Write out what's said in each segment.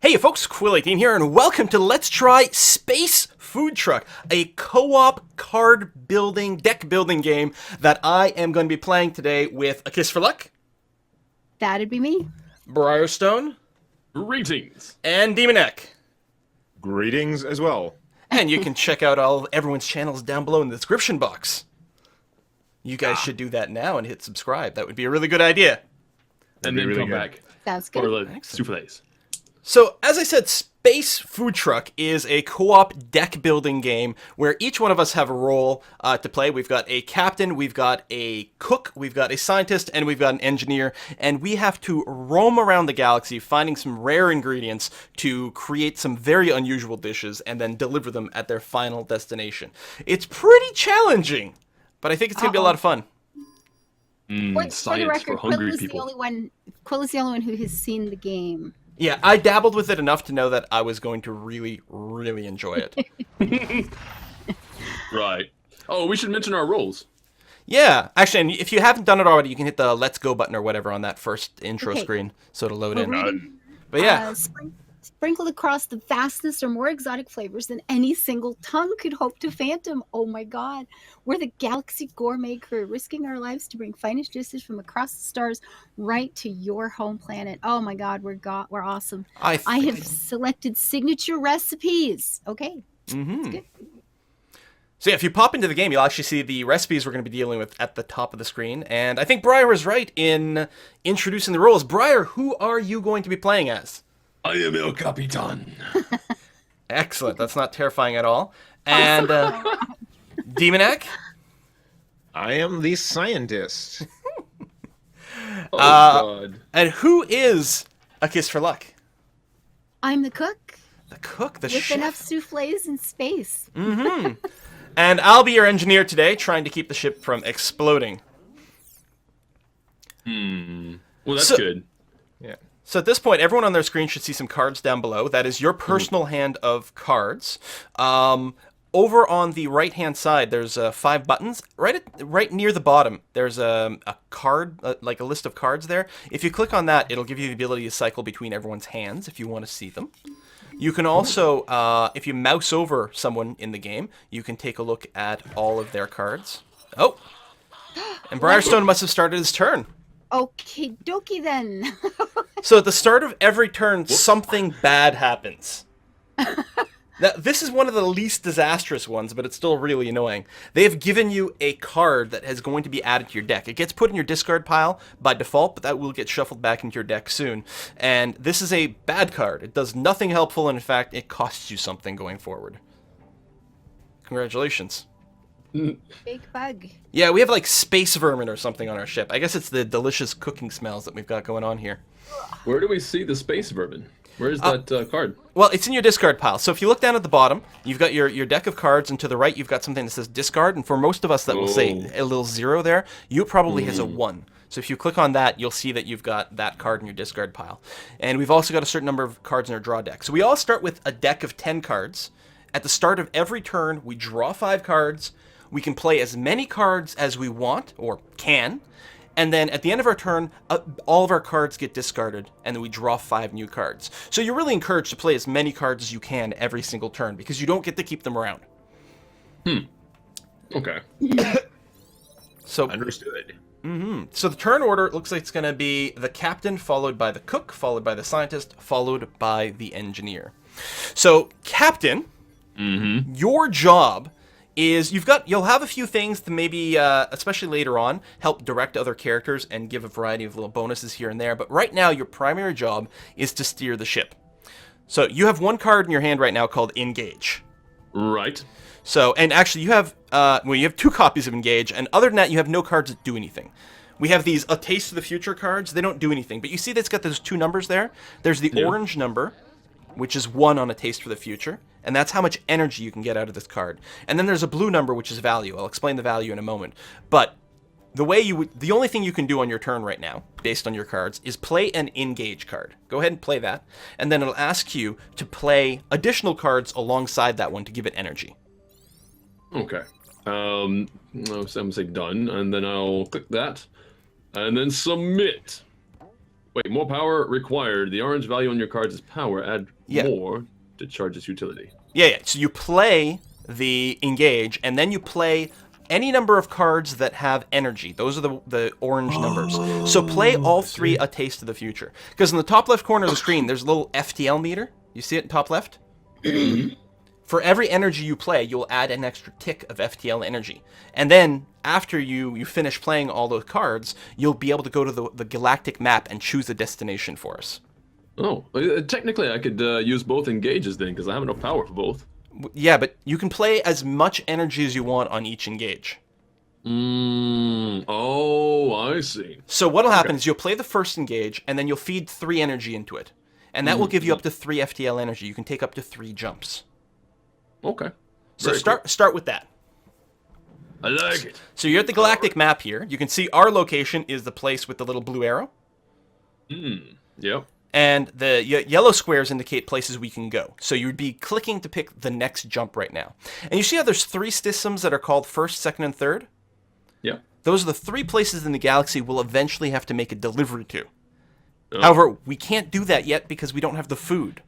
Hey folks, Quill18 here, and welcome to Let's Try Space Food Truck, a co-op card building, deck building game that I am going to be playing today with A Kiss for Luck, That'd be me. Briarstone, Greetings. and Demonek. Greetings as well. And you can check out everyone's channels down below in the description box. You guys should do that now and hit subscribe. That would be a really good idea. And be then really come good. back. Sounds Or good. like souffles. So, as I said, Space Food Truck is a co-op deck building game where each one of us have a role to play. We've got a captain, we've got a cook, we've got a scientist, and we've got an engineer, and we have to roam around the galaxy finding some rare ingredients to create some very unusual dishes and then deliver them at their final destination. It's pretty challenging, but I think it's going to be a lot of fun. For the Science record, for hungry Quill is people. Quill is the only one who has seen the game. Yeah, I dabbled with it enough to know that I was going to really, really enjoy it. Right. Oh, we should mention our roles. Yeah, actually, and if you haven't done it already, you can hit the Let's Go button or whatever on that first intro Okay. screen, so it'll load We're in. reading, But yeah, sprinkled across the vastness or more exotic flavors than any single tongue could hope to fathom. Oh my God. We're the Galaxy Gourmet crew, risking our lives to bring finest dishes from across the stars right to your home planet. Oh my God, we're awesome. I have selected signature recipes. Okay. Mm-hmm. Good. So yeah, if you pop into the game, you'll actually see the recipes we're going to be dealing with at the top of the screen. And I think Briar was right in introducing the roles. Briar, who are you going to be playing as? I am El Capitan. Excellent. That's not terrifying at all. And Demonek? I am the scientist. Oh, God. And who is A Kiss for Luck? I'm the cook The cook, the with chef. enough souffles in space. And I'll be your engineer today, trying to keep the ship from exploding. Well, that's So- good. Yeah. So at this point, everyone on their screen should see some cards down below. That is your personal hand of cards. Over on the right-hand side, there's 5 buttons. Right near the bottom, there's a card, like a list of cards there. If you click on that, it'll give you the ability to cycle between everyone's hands if you want to see them. You can also, if you mouse over someone in the game, you can take a look at all of their cards. Oh! And Briarstone must have started his turn. Okay, dokie then. So at the start of every turn, something bad happens. Now, this is one of the least disastrous ones, but it's still really annoying. They have given you a card that is going to be added to your deck. It gets put in your discard pile by default, but that will get shuffled back into your deck soon. And this is a bad card. It does nothing helpful, and in fact, it costs you something going forward. Congratulations. Big bug. Yeah, we have like space vermin or something on our ship. I guess it's the delicious cooking smells that we've got going on here. Where do we see the space vermin? Where's that card? Well, it's in your discard pile. So if you look down at the bottom, you've got your deck of cards, and to the right, you've got something that says discard. And for most of us, that will say a little 0 there. You probably has a 1. So if you click on that, you'll see that you've got that card in your discard pile. And we've also got a certain number of cards in our draw deck. So we all start with a deck of 10 cards. At the start of every turn, we draw 5 cards. We can play as many cards as we want, or can. And then at the end of our turn, all of our cards get discarded, and then we draw 5 new cards. So you're really encouraged to play as many cards as you can every single turn, because you don't get to keep them around. Okay. So, Understood. so the turn order looks like it's going to be the captain, followed by the cook, followed by the scientist, followed by the engineer. So, captain, your job is you'll have a few things to maybe, especially later on, help direct other characters and give a variety of little bonuses here and there. But right now, your primary job is to steer the ship. So you have one card in your hand right now called Engage. Right. So, and actually, you have 2 copies of Engage, and other than that, you have no cards that do anything. We have these A Taste of the Future cards. They don't do anything, but you see that's got those 2 numbers there? There's the orange number, which is 1 on A Taste for the Future, and that's how much energy you can get out of this card. And then there's a blue number, which is value. I'll explain the value in a moment. But the only thing you can do on your turn right now, based on your cards, is play an Engage card. Go ahead and play that, and then it'll ask you to play additional cards alongside that one to give it energy. Okay. I'm gonna say done, and then I'll click that, and then submit. Wait, more power required. The orange value on your cards is power. Add more to charge its utility. Yeah. So you play the engage, and then you play any number of cards that have energy. Those are the orange numbers. So play all three A Taste of the Future. Because in the top left corner of the screen, there's a little FTL meter. You see it in top left? For every energy you play, you'll add an extra tick of FTL energy. And then, after you finish playing all those cards, you'll be able to go to the galactic map and choose a destination for us. Oh, technically I could use both engages then, because I have enough power for both. Yeah, but you can play as much energy as you want on each engage. Oh, I see. So what'll happen is you'll play the first engage, and then you'll feed 3 energy into it. And that will give you up to 3 FTL energy. You can take up to 3 jumps. Okay. So start with that. I like it. So you're at the galactic map here. You can see our location is the place with the little blue arrow. Yep. And the yellow squares indicate places we can go. So you would be clicking to pick the next jump right now. And you see how there's 3 systems that are called first, second, and third? Yeah. Those are the 3 places in the galaxy we'll eventually have to make a delivery to. However, we can't do that yet because we don't have the food.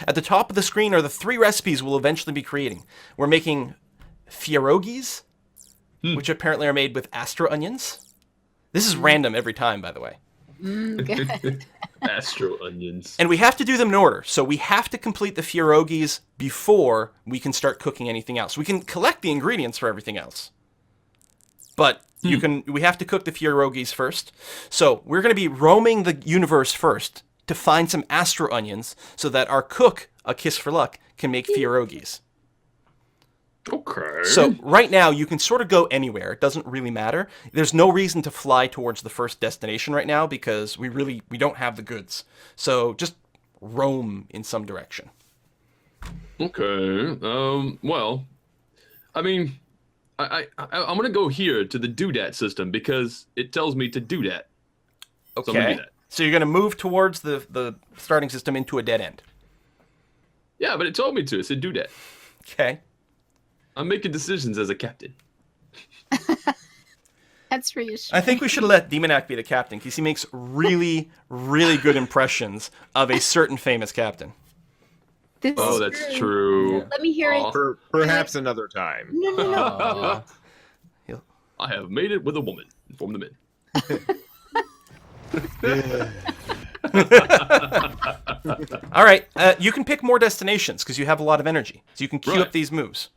At the top of the screen are the 3 recipes we'll eventually be creating. We're making pierogies, which apparently are made with astro onions. This is random every time, by the way. Good. Astro onions. And we have to do them in order. So we have to complete the pierogies before we can start cooking anything else. We can collect the ingredients for everything else. But we have to cook the pierogies first. So we're going to be roaming the universe first to find some astro onions so that our cook, A Kiss for Luck, can make pierogies. Okay. So right now you can sort of go anywhere. It doesn't really matter. There's no reason to fly towards the first destination right now because we don't have the goods. So just roam in some direction. Okay. Well, I mean, I'm gonna go here to the doodad system because it tells me to do that. Okay. So I'm gonna do that. So you're going to move towards the starting system into a dead end. Yeah, but it told me to. It said do that. Okay. I'm making decisions as a captain. That's reassuring. I think we should let Demonac be the captain because he makes really, really good impressions of a certain famous captain. Oh, that's true. Let me hear it. Perhaps another time. No. I have made it with a woman. Inform the men. All right. You can pick more destinations because you have a lot of energy. So you can queue up these moves.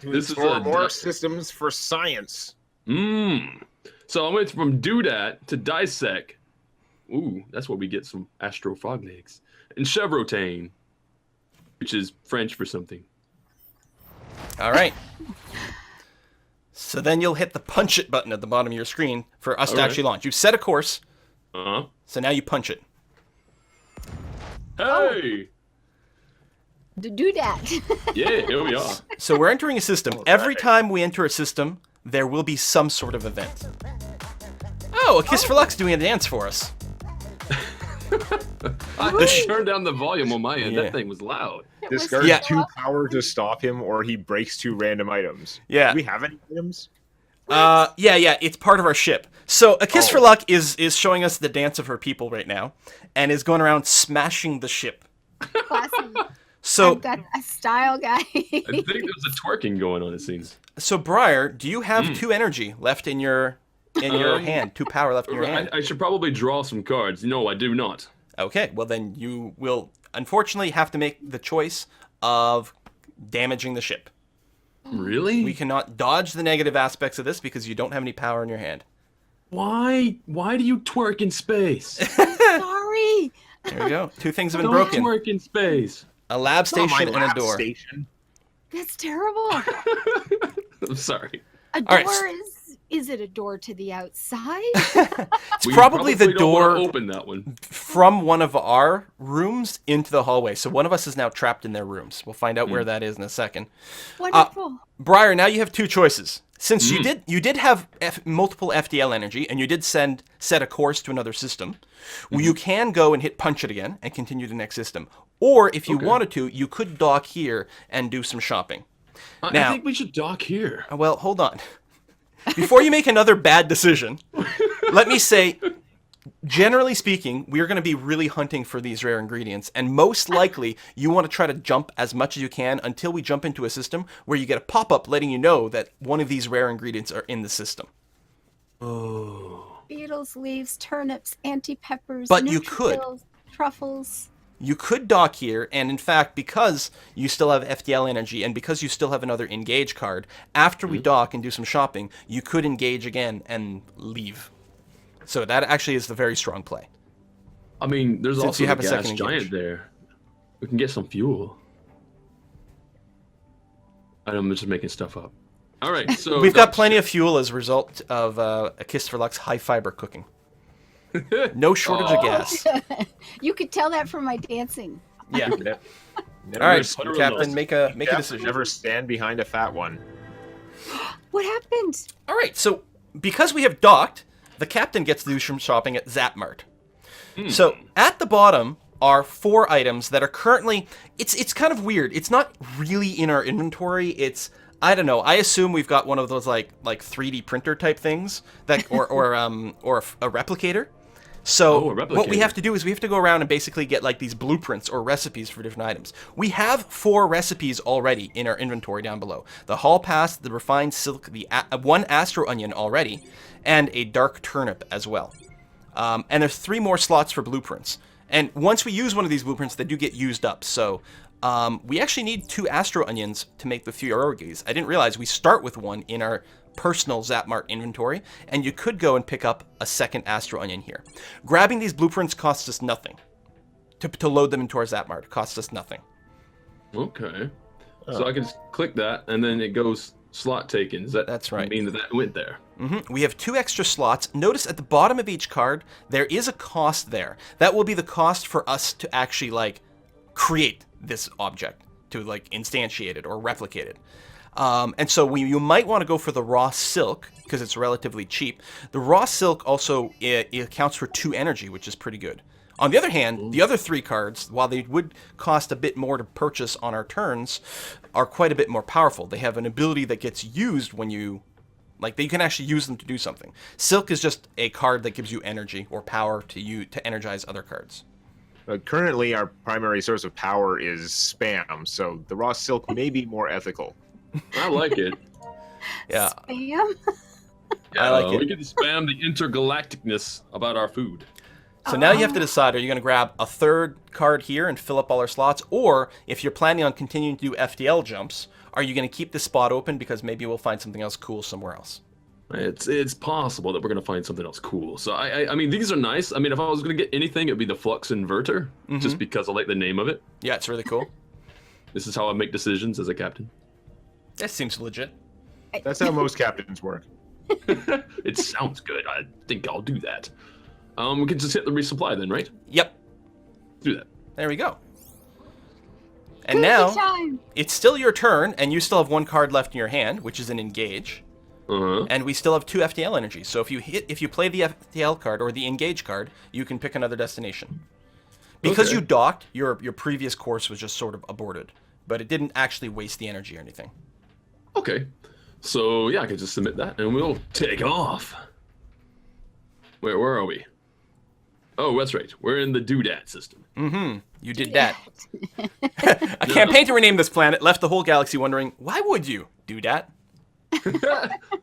This is more systems for science. So I went from do that to dissect. Ooh, that's where we get some astro frog legs. And chevrotane, which is French for something. All right. So then you'll hit the punch it button at the bottom of your screen for us to actually launch. You've set a course. So now you punch it. Hey! Do that. Yeah, here we are. So we're entering a system. Every time we enter a system, there will be some sort of event. Oh, A Kiss for Luck's doing a dance for us. I turned down the volume on my end. Yeah. That thing was loud. Discard Yeah. 2 power to stop him, or he breaks 2 random items. Yeah. Do we have any items? Yeah, it's part of our ship. So A Kiss for Luck is showing us the dance of her people right now, and is going around smashing the ship. Classy. So I've got a style guy. I think there's a twerking going on, it seems. So Briar, do you have 2 energy left in your hand? 2 power left in your hand? I should probably draw some cards. No, I do not. Okay, well then you will unfortunately have to make the choice of damaging the ship. Really? We cannot dodge the negative aspects of this because you don't have any power in your hand. Why? Why do you twerk in space? Sorry. There we go. 2 things have been Don't broken. twerk in space. A lab station and a door. Station. That's terrible. I'm sorry. A All right. door is it a door to the outside? It's probably the don't wanna door open that one. from one of our rooms into the hallway. So one of us is now trapped in their rooms. We'll find out where that is in a second. Wonderful. Briar, now you have 2 choices. Since you did have multiple FDL energy and you did set a course to another system, you can go and hit punch it again and continue to the next system. Or if you wanted to, you could dock here and do some shopping. I Now- think we should dock here. Well, hold on. Before you make another bad decision, let me say generally speaking, we're going to be really hunting for these rare ingredients, and most likely you want to try to jump as much as you can until we jump into a system where you get a pop-up letting you know that one of these rare ingredients are in the system. Oh. Beetles, leaves, turnips, anti-peppers, But you could. neutrophils, truffles. You could dock here, and in fact, because you still have FTL energy and because you still have another engage card, after we dock and do some shopping, you could engage again and leave. So that actually is the very strong play. I mean, there's Since also you the have a gas second giant engage. there. We can get some fuel. I'm just making stuff up. All right, so We've got plenty of fuel as a result of a Kiss for Luck's high fiber cooking. No shortage of gas. You could tell that from my dancing. Yeah. Never, All right, put her in Captain, those. make a decision. Never stand behind a fat one. What happened? All right, so because we have docked, the captain gets to do some shopping at Zapmart. So at the bottom are 4 items that are currently. It's kind of weird. It's not really in our inventory. It's, I don't know. I assume we've got one of those like 3D printer type things that or a replicator. So Oh, a what we replicator. have to do is we have to go around and basically get like these blueprints or recipes for different items. We have 4 recipes already in our inventory down below. The hall pass, the refined silk, the 1 astro onion already, and a dark turnip as well. And there's 3 more slots for blueprints. And once we use one of these blueprints, they do get used up. So we actually need 2 astro onions to make the pierogies. I didn't realize we start with 1 in our personal Zapmart inventory, and you could go and pick up a second astro onion here. Grabbing these blueprints costs us nothing. To load them into our Zapmart costs us nothing. Okay. So I can just click that, and then it goes slot taken. Does that That's right. mean that went there? We have 2 extra slots. Notice at the bottom of each card, there is a cost there. That will be the cost for us to actually, like, create this object, to, like, instantiate it or replicate it. And so you might want to go for the raw silk, because it's relatively cheap. The raw silk also it accounts for 2 energy, which is pretty good. On the other hand, the other 3 cards, while they would cost a bit more to purchase on our turns, are quite a bit more powerful. They have an ability that gets used when you... Like, you can actually use them to do something. Silk is just a card that gives you energy or power to energize other cards. Currently, our primary source of power is spam, so the raw silk may be more ethical. I like it. Yeah. Spam? I like it. We can spam the intergalacticness about our food. So now you have to decide, are you going to grab a 3rd card here and fill up all our slots? Or, if you're planning on continuing to do FTL jumps, are you going to keep this spot open because maybe we'll find something else cool somewhere else? It's possible that we're gonna find something else cool. So I mean, these are nice. I mean, if I was gonna get anything, it'd be the flux inverter, just because I like the name of it. Yeah, it's really cool. This is how I make decisions as a captain. That seems legit. That's how most captains work. It sounds good. I think I'll do that. We can just hit the resupply then, right? Yep. Do that. There we go. And Cookie now, time. it's still your turn, and you still have 1 card left in your hand, which is an engage. And we still have 2 FTL energies. So if you play the FTL card or the engage card, you can pick another destination. Because Okay. you docked, your previous course was just sort of aborted, but it didn't actually waste the energy or anything. Okay. So yeah, I can just submit that, and we'll take off. Where are we? Oh, that's right. We're in the doodad system. You did that. A campaign to rename this planet left the whole galaxy wondering, why would you do that?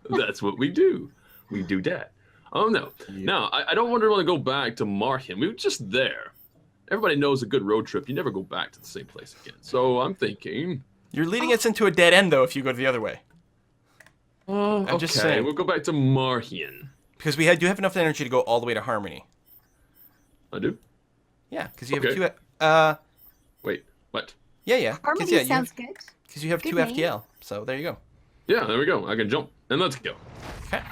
That's what we do. We do that. Oh no. Now I don't want to go back to Markham. We were just there. Everybody knows a good road trip. You never go back to the same place again. So I'm thinking. You're leading us into a dead end, though, if you go the other way. I'm just saying. We'll go back to Marhian. Because do have enough energy to go all the way to Harmony. I do. Yeah, because you have Okay. 2... Wait. What? Yeah. Harmony sounds good. Because you have 2 Good name. FTL. So there you go. Yeah, there we go. I can jump. And let's go. Okay.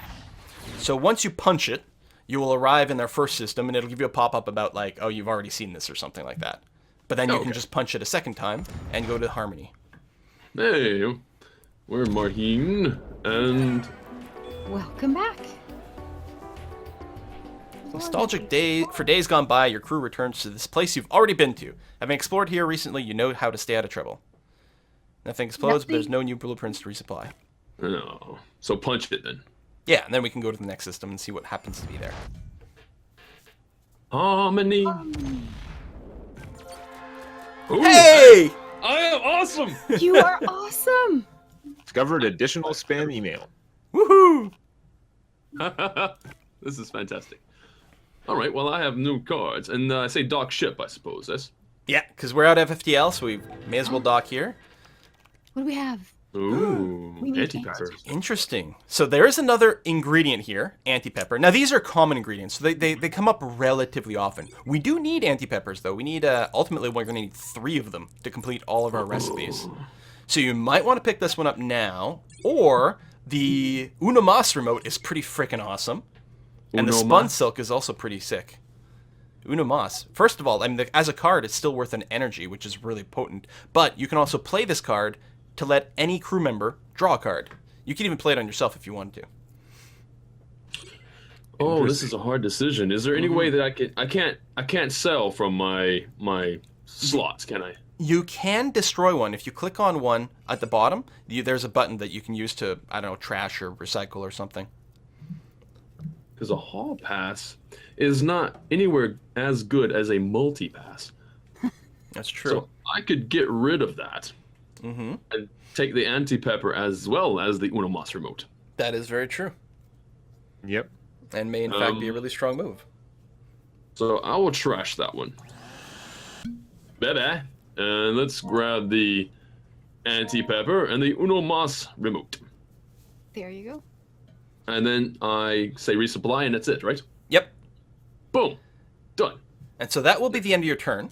So once you punch it, you will arrive in their first system, and it'll give you a pop-up about, like, oh, you've already seen this or something like that. But then you can Okay. just punch it a second time and go to Harmony. Hey, we're in Marhian, and Welcome back. Nostalgic day for days gone by, your crew returns to this place you've already been to. Having explored here recently, you know how to stay out of trouble. Nothing explodes, but there's no new blueprints to resupply. oh, so punch it then. Yeah, and then we can go to the next system and see what happens to be there. Harmony. Ooh, Hey! I am awesome. You are awesome. Discovered additional spam email. Woohoo! This is fantastic. All right, well, I have new cards. And I say dock ship, I suppose, yes? Yeah, because we're out of FTL, so we may as well dock here. What do we have? Ooh, We need anti-pepper. Interesting. So there is another ingredient here, anti-pepper. Now, these are common ingredients, so they come up relatively often. We do need anti-peppers, though. We need, ultimately, we're going to need 3 of them to complete all of our recipes. So you might want to pick this one up now, or the Uno Mas remote is pretty freaking awesome. And the Uno Spun Mas? Silk is also pretty sick. Uno Mas. First of all, I mean, as a card, it's still worth an energy, which is really potent. But you can also play this card to let any crew member draw a card. You can even play it on yourself if you wanted to. Oh, this is a hard decision. Is there any way that I can't sell from my slots, can I? You can destroy one. If you click on one at the bottom, there's a button that you can use to, I don't know, trash or recycle or something. Because a hall pass is not anywhere as good as a multi-pass. That's true. So I could get rid of that Mm-hmm. and take the anti-pepper as well as the Uno Mas remote. That is very true. Yep. And may, in fact, be a really strong move. So I will trash that one. Baby. And let's grab the anti-pepper and the Uno Mas remote. There you go. And then I say resupply and that's it, right? Yep. Boom. Done. And so that will be the end of your turn.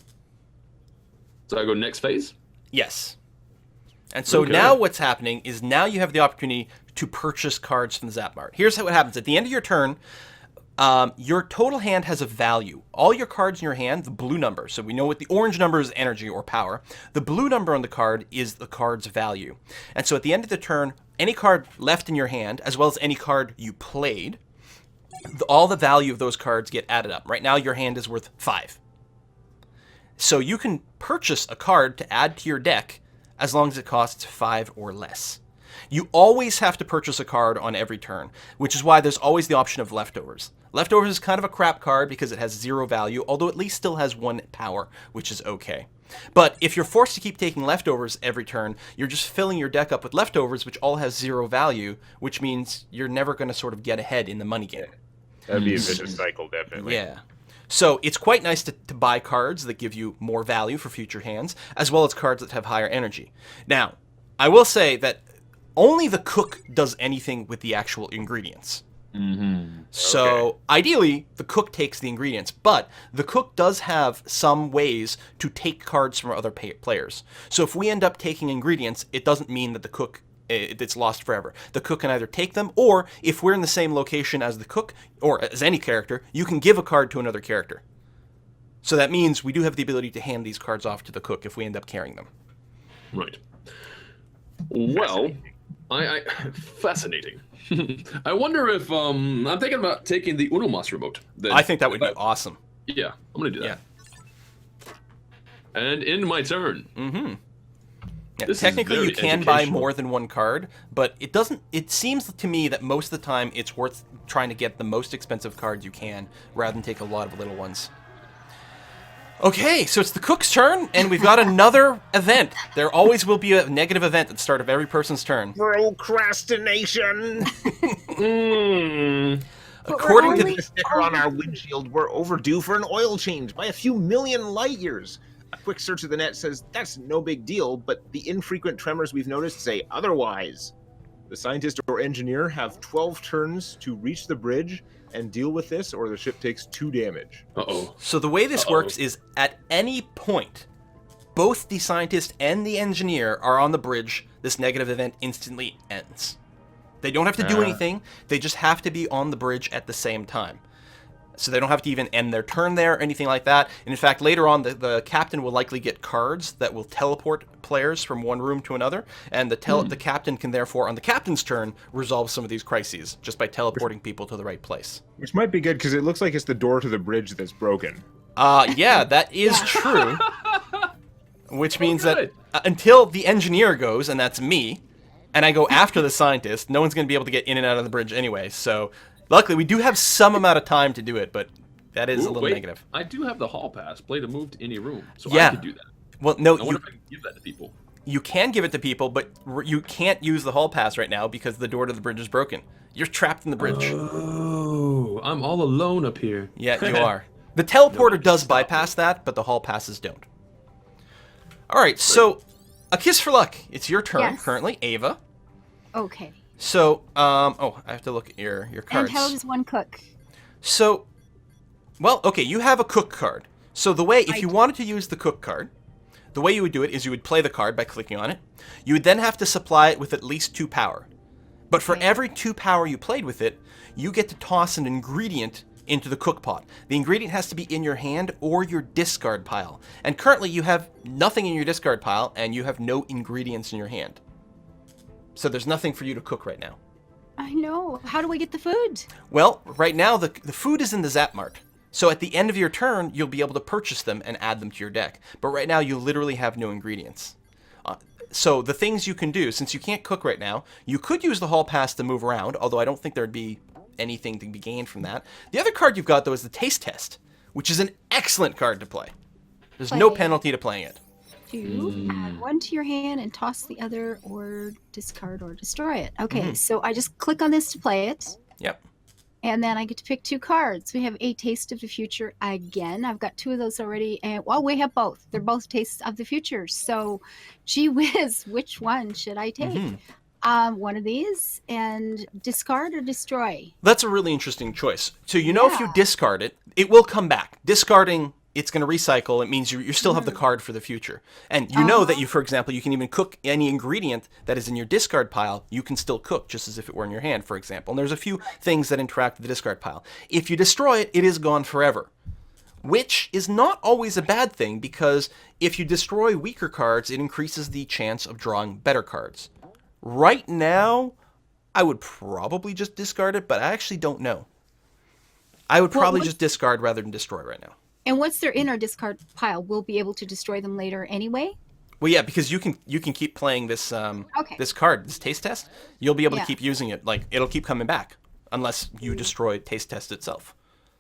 So I go next phase. Yes. And so Okay. now what's happening is now you have the opportunity to purchase cards from the Zap Mart. Here's how it happens. At the end of your turn, your total hand has a value. All your cards in your hand, the blue number, so we know what the orange number is energy or power. The blue number on the card is the card's value. And so at the end of the turn, any card left in your hand, as well as any card you played, all the value of those cards get added up. Right now your hand is worth 5. So you can purchase a card to add to your deck as long as it costs 5 or less. You always have to purchase a card on every turn, which is why there's always the option of leftovers. Leftovers is kind of a crap card because it has 0 value, although at least still has 1 power, which is okay. But if you're forced to keep taking leftovers every turn, you're just filling your deck up with leftovers, which all has 0 value, which means you're never going to sort of get ahead in the money game. That'd be a vicious cycle, definitely. Yeah. So it's quite nice to buy cards that give you more value for future hands, as well as cards that have higher energy. Now, I will say that only the cook does anything with the actual ingredients. Mm-hmm. So ideally, the cook takes the ingredients, but the cook does have some ways to take cards from other players. So if we end up taking ingredients, it doesn't mean that the cook it's lost forever. The cook can either take them, or if we're in the same location as the cook, or as any character, you can give a card to another character. So that means we do have the ability to hand these cards off to the cook if we end up carrying them. Right. Well, I fascinating. I wonder if I'm thinking about taking the Uno Mas remote. Then. I think that would be awesome. Yeah, I'm gonna do that. Yeah. And end my turn. Mm-hmm. Yeah, This is technically, you very can buy educational. more than one card, but it doesn't. It seems to me that most of the time it's worth trying to get the most expensive cards you can, rather than take a lot of little ones. Okay, so it's the cook's turn, and we've got another event. There always will be a negative event at the start of every person's turn. Procrastination. Mm. According to only- The sticker on our windshield, we're overdue for an oil change by a few million light years. A quick search of the net says that's no big deal, but the infrequent tremors we've noticed say otherwise. The scientist or engineer have 12 turns to reach the bridge and deal with this, or the ship takes 2 damage. Uh-oh. So the way this Uh-oh. works is at any point, both the scientist and the engineer are on the bridge, this negative event instantly ends. They don't have to do anything, they just have to be on the bridge at the same time. So they don't have to even end their turn there or anything like that. And in fact, later on, the captain will likely get cards that will teleport players from one room to another. And the captain can therefore, on the captain's turn, resolve some of these crises just by teleporting people to the right place. Which might be good because it looks like it's the door to the bridge that's broken. Yeah, that is true. Which means that good. Until the engineer goes, and that's me, and I go after the scientist, no one's going to be able to get in and out of the bridge anyway. So luckily, we do have some amount of time to do it, but That is a Ooh, little wait, negative. I do have the hall pass. Play to move to any room, so Yeah. I could do that. Well, no, I wonder if I can give that to people. you can give it to people, but you can't use the hall pass right now because the door to the bridge is broken. You're trapped in the bridge. Oh, I'm all alone up here. Yeah, you are. The teleporter Nobody does can stop bypass that, but the hall passes don't. All right, so a kiss for luck. It's your turn Yes. currently, Ava. Okay. So, I have to look at your cards. And how does one cook? So, well, okay, you have a cook card. So the way, if I you do. wanted to use the cook card, the way you would do it is you would play the card by clicking on it. You would then have to supply it with at least 2 power. But for Okay. every 2 power you played with it, you get to toss an ingredient into the cook pot. The ingredient has to be in your hand or your discard pile. And currently you have nothing in your discard pile and you have no ingredients in your hand. So there's nothing for you to cook right now. I know. How do I get the food? Well, right now the food is in the Zap Mart. So at the end of your turn, you'll be able to purchase them and add them to your deck. But right now, you literally have no ingredients. So the things you can do, since you can't cook right now, you could use the hall pass to move around, although I don't think there'd be anything to be gained from that. The other card you've got, though, is the Taste Test, which is an excellent card to play. There's no Play. penalty to playing it. 2, add 1 to your hand and toss the other or discard or destroy it. Okay, so I just click on this to play it. Yep. And then I get to pick 2 cards. We have a Taste of the Future again. I've got 2 of those already. And well, we have both. They're both Tastes of the Future. So, gee whiz, which one should I take? One of these and discard or destroy. That's a really interesting choice. So you know if you Yeah. discard it, it will come back. Discarding, it's going to recycle. It means you still have the card for the future. And you know that you, for example, you can even cook any ingredient that is in your discard pile. You can still cook just as if it were in your hand, for example. And there's a few things that interact with the discard pile. If you destroy it, it is gone forever. Which is not always a bad thing because if you destroy weaker cards, it increases the chance of drawing better cards. Right now, I would probably just discard it, but I actually don't know. I would probably just discard rather than destroy right now. And once they're in our discard pile, we'll be able to destroy them later anyway. Well, yeah, because you can keep playing this this card, this taste test. You'll be able to Yeah. keep using it. Like it'll keep coming back unless you destroy taste test itself.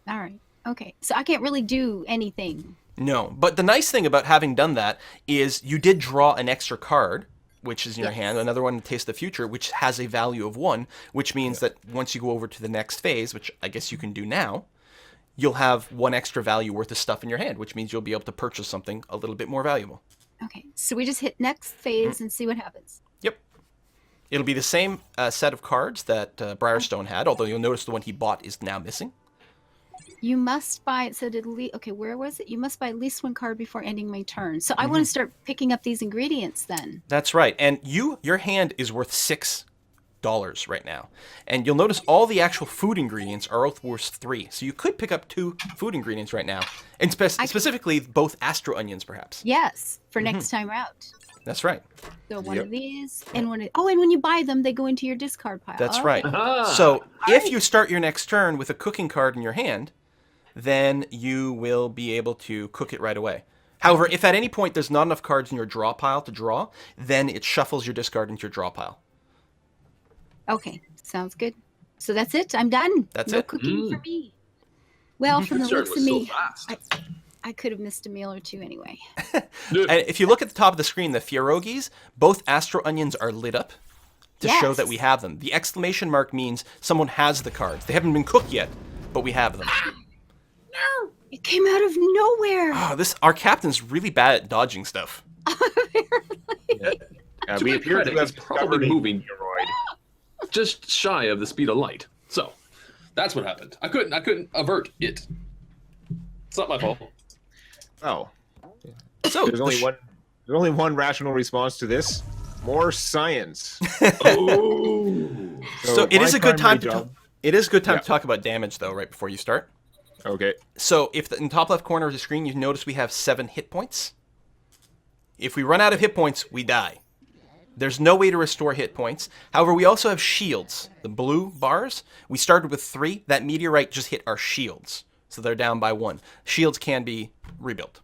All right. Okay. So I can't really do anything. No, but the nice thing about having done that is you did draw an extra card, which is in your Yes. hand, another one, Taste the Future, which has a value of 1, which means that once you go over to the next phase, which I guess you can do now, you'll have 1 extra value worth of stuff in your hand, which means you'll be able to purchase something a little bit more valuable. Okay. So we just hit next phase and see what happens. Yep. It'll be the same set of cards that Briarstone had, although you'll notice the one he bought is now missing. You must buy it. So okay, where was it? You must buy at least 1 card before ending my turn. So I want to start picking up these ingredients then. That's right. And your hand is worth $6 right now. And you'll notice all the actual food ingredients are both worth 3. So you could pick up 2 food ingredients right now. And specifically both Astro Onions, perhaps. Yes, for next time out. That's right. So one of these and one of, and when you buy them, they go into your discard pile. That's Okay. right. Ah. So if you start your next turn with a cooking card in your hand, then you will be able to cook it right away. However, if at any point there's not enough cards in your draw pile to draw, then it shuffles your discard into your draw pile. Okay, sounds good. So that's it. I'm done. That's no it. cooking for me. Well, from the Turn looks was of so me, fast. I could have missed a meal or 2 anyway. And if you look at the top of the screen, the Fierogis, both Astro Onions are lit up to show that we Yes. have them. The exclamation mark means someone has the cards. They haven't been cooked yet, but we have them. No, it came out of nowhere. Oh, our captain's really bad at dodging stuff. To We my appear credit, to have it's probably discovered a moving meteoroid. just shy of the speed of light. So that's what happened. I couldn't avert it. It's not my fault. Oh, So there's only one rational response to this: more science. Oh. So it my is a good time primary to job- it is a good time Yeah. to talk about damage though, right before you start. Okay. So if in the top left corner of the screen you notice we have 7 hit points. If we run out of hit points, we die. There's no way to restore hit points. However, we also have shields. The blue bars, we started with 3. That meteorite just hit our shields. So they're down by 1. Shields can be rebuilt.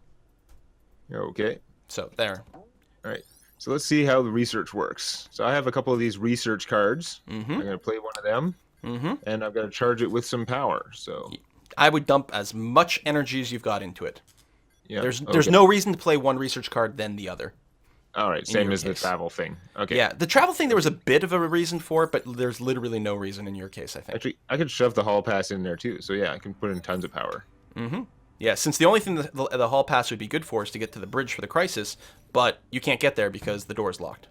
Okay. So there. All right. So let's see how the research works. So I have a couple of these research cards. I'm going to play one of them, and I'm going to charge it with some power. So I would dump as much energy as you've got into it. Yeah. There's no reason to play one research card then the other. All right, same as the travel thing. Okay. Yeah, the travel thing, there was a bit of a reason for it, but there's literally no reason in your case, I think. Actually, I could shove the hall pass in there too. So yeah, I can put in tons of power. Mm-hmm. Yeah, since the only thing the hall pass would be good for is to get to the bridge for the crisis, but you can't get there because the door is locked.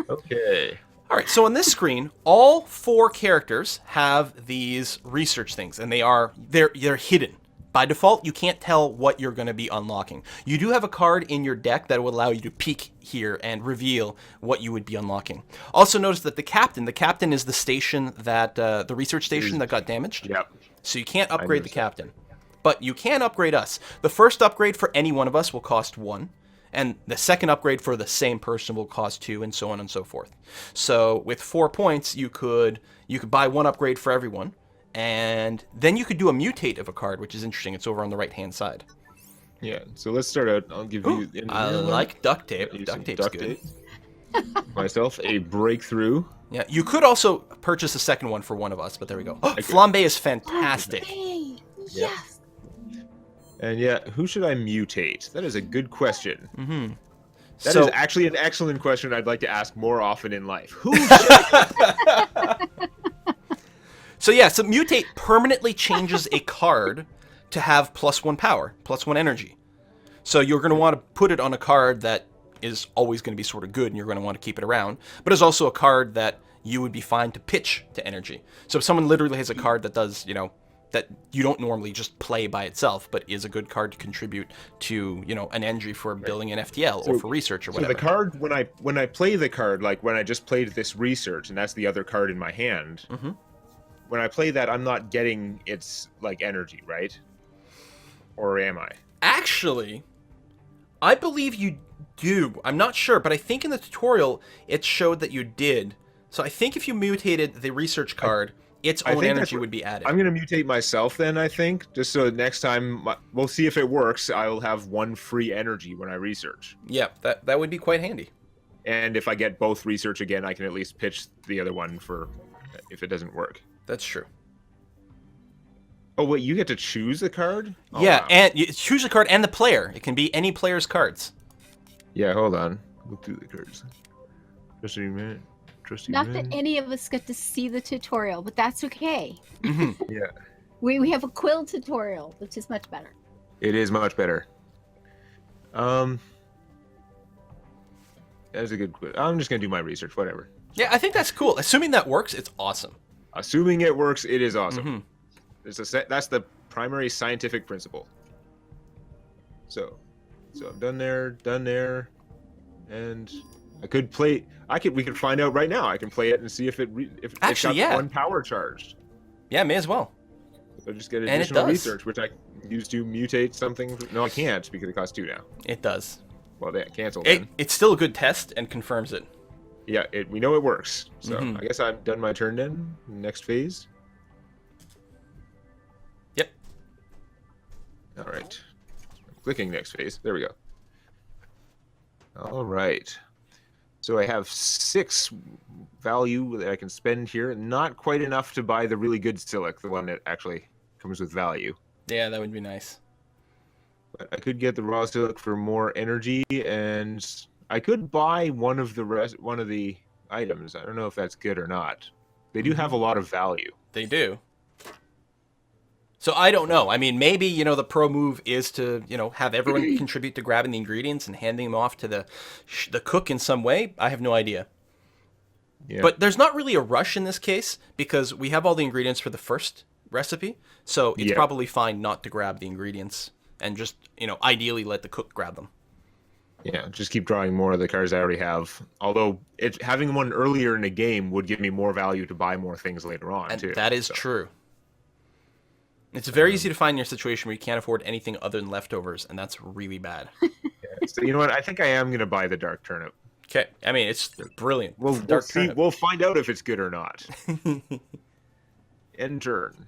Okay. All right, so on this screen, all 4 characters have these research things, and they're hidden. By default, you can't tell what you're going to be unlocking. You do have a card in your deck that will allow you to peek here and reveal what you would be unlocking. Also notice that the captain is the station that, the research station that got damaged. Yep. So you can't upgrade the captain. But you can upgrade us. The first upgrade for any one of us will cost 1. And the second upgrade for the same person will cost 2, and so on and so forth. So with 4 points, you could buy 1 upgrade for everyone. And then you could do a mutate of a card, which is interesting. It's over on the right-hand side. Yeah, so let's start out. I'll give you... I like duct tape. Duct tape's good. Myself, a breakthrough. Yeah, you could also purchase a second one for one of us, but there we go. Flambe is fantastic. Hey, yes. And yeah, who should I mutate? That is a good question. Mm-hmm. That is actually an excellent question I'd like to ask more often in life. Who should I... So mutate permanently changes a card to have +1 power, +1 energy. So you're going to want to put it on a card that is always going to be sort of good, and you're going to want to keep it around. But it's also a card that you would be fine to pitch to energy. So if someone literally has a card that does, that you don't normally just play by itself, but is a good card to contribute to, an energy for building an FTL or for research or whatever. So the card, when I play the card, like when I just played this research, and that's the other card in my hand, when I play that, I'm not getting its, energy, right? Or am I? Actually, I believe you do. I'm not sure, but I think in the tutorial, it showed that you did. So I think if you mutated the research card... its own energy would be added. I'm going to mutate myself then, I think, just so next time, we'll see if it works. I'll have 1 free energy when I research. Yeah, that would be quite handy. And if I get both research again, I can at least pitch the other one for if it doesn't work. That's true. Oh, wait, you get to choose a card? Oh, yeah, wow. And you choose a card and the player. It can be any player's cards. Yeah, hold on. Go through the cards. Just a minute. Not that any of us get to see the tutorial, but that's okay. Yeah. We have a quill tutorial, which is much better. It is much better. That's a good quiz. I'm just gonna do my research, whatever. Yeah, I think that's cool. Assuming that works, it's awesome. Assuming it works, it is awesome. That's the primary scientific principle. So I'm done there, and I could play. We could find out right now. I can play it and see if it's got 1 power charged. Yeah, may as well. So just get additional research, which I use to mutate something. No, I can't because it costs 2 now. It does. Well, yeah, cancel. It's still a good test and confirms it. Yeah, we know it works. So I guess I've done my turn then. Next phase. Yep. All right. Clicking next phase. There we go. All right. So I have 6 value that I can spend here. Not quite enough to buy the really good Silic, the one that actually comes with value. Yeah, that would be nice. But I could get the raw Silic for more energy, and I could buy one of the items. I don't know if that's good or not. They do have a lot of value. They do. So I don't know. I mean, maybe, the pro move is to, have everyone contribute to grabbing the ingredients and handing them off to the cook in some way. I have no idea. Yeah. But there's not really a rush in this case because we have all the ingredients for the first recipe. So it's probably fine not to grab the ingredients and just, ideally let the cook grab them. Yeah, just keep drawing more of the cards I already have. Although having one earlier in the game would give me more value to buy more things later on, too. That is true. It's very easy to find your situation where you can't afford anything other than leftovers, and that's really bad. So you know what? I think I am going to buy the dark turnip. Okay. I mean, it's brilliant. We'll see. We'll find out if it's good or not. End turn.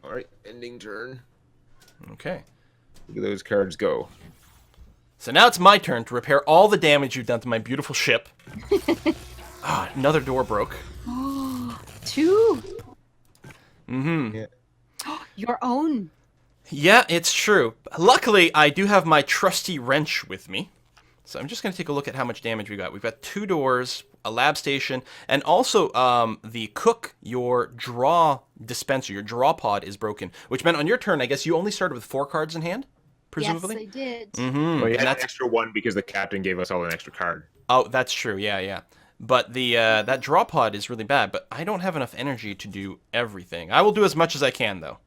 All right, ending turn. Okay. Look at those cards go. So now it's my turn to repair all the damage you've done to my beautiful ship. Another door broke. 2. Mm-hmm. Yeah. Your own. Yeah, it's true. Luckily, I do have my trusty wrench with me. So I'm just going to take a look at how much damage we got. We've got 2 doors, a lab station, and also the cook, your draw dispenser, your draw pod is broken, which meant on your turn, I guess you only started with 4 cards in hand, presumably? Yes, I did. Mm-hmm. Well, you And had an that's, extra one because the captain gave us all an extra card. oh, that's true. Yeah. But the that draw pod is really bad, but I don't have enough energy to do everything. I will do as much as I can, though.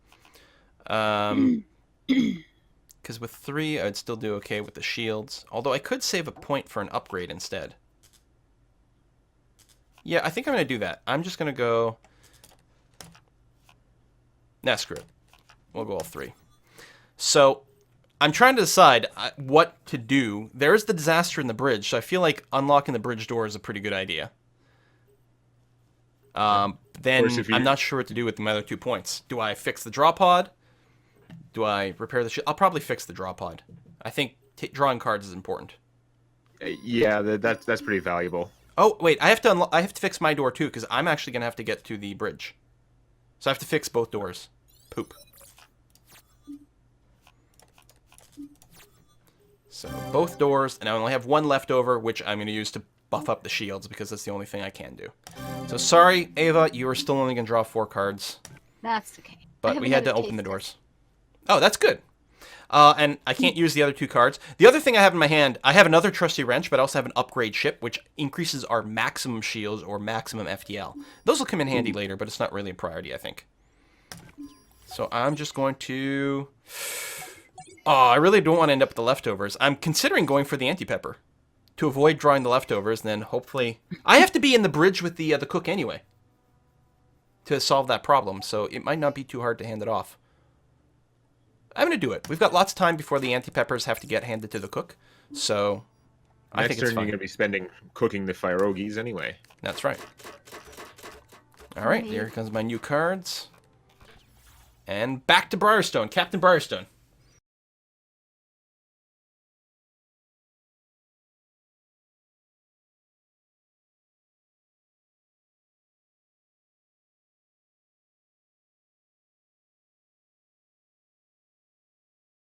Because with 3, I'd still do okay with the shields. Although I could save a point for an upgrade instead. Yeah, I think I'm going to do that. I'm just going to go... Nah, screw it. We'll go all 3. So, I'm trying to decide what to do. There's the disaster in the bridge, so I feel like unlocking the bridge door is a pretty good idea. Then I'm not sure what to do with my other 2 points. Do I fix the draw pod? Do I repair the shield? I'll probably fix the draw pod. I think drawing cards is important. Yeah, that's pretty valuable. Oh, wait, I have to fix my door too, because I'm actually going to have to get to the bridge. So I have to fix both doors. Poop. So both doors, and I only have 1 left over, which I'm going to use to buff up the shields, because that's the only thing I can do. So sorry, Ava, you are still only going to draw 4 cards. That's okay. But we had to open the doors. Oh, that's good. And I can't use the other 2 cards. The other thing I have in my hand, I have another trusty wrench, but I also have an upgrade ship, which increases our maximum shields or maximum FTL. Those will come in handy later, but it's not really a priority, I think. So I'm just going to... Oh, I really don't want to end up with the leftovers. I'm considering going for the anti-pepper to avoid drawing the leftovers, and then hopefully... I have to be in the bridge with the cook anyway to solve that problem, so it might not be too hard to hand it off. I'm going to do it. We've got lots of time before the anti-peppers have to get handed to the cook, so I think it's fine. Next turn, you're going to be spending cooking the Fyrogies anyway. That's right. All right, here comes my new cards. And back to Briarstone, Captain Briarstone.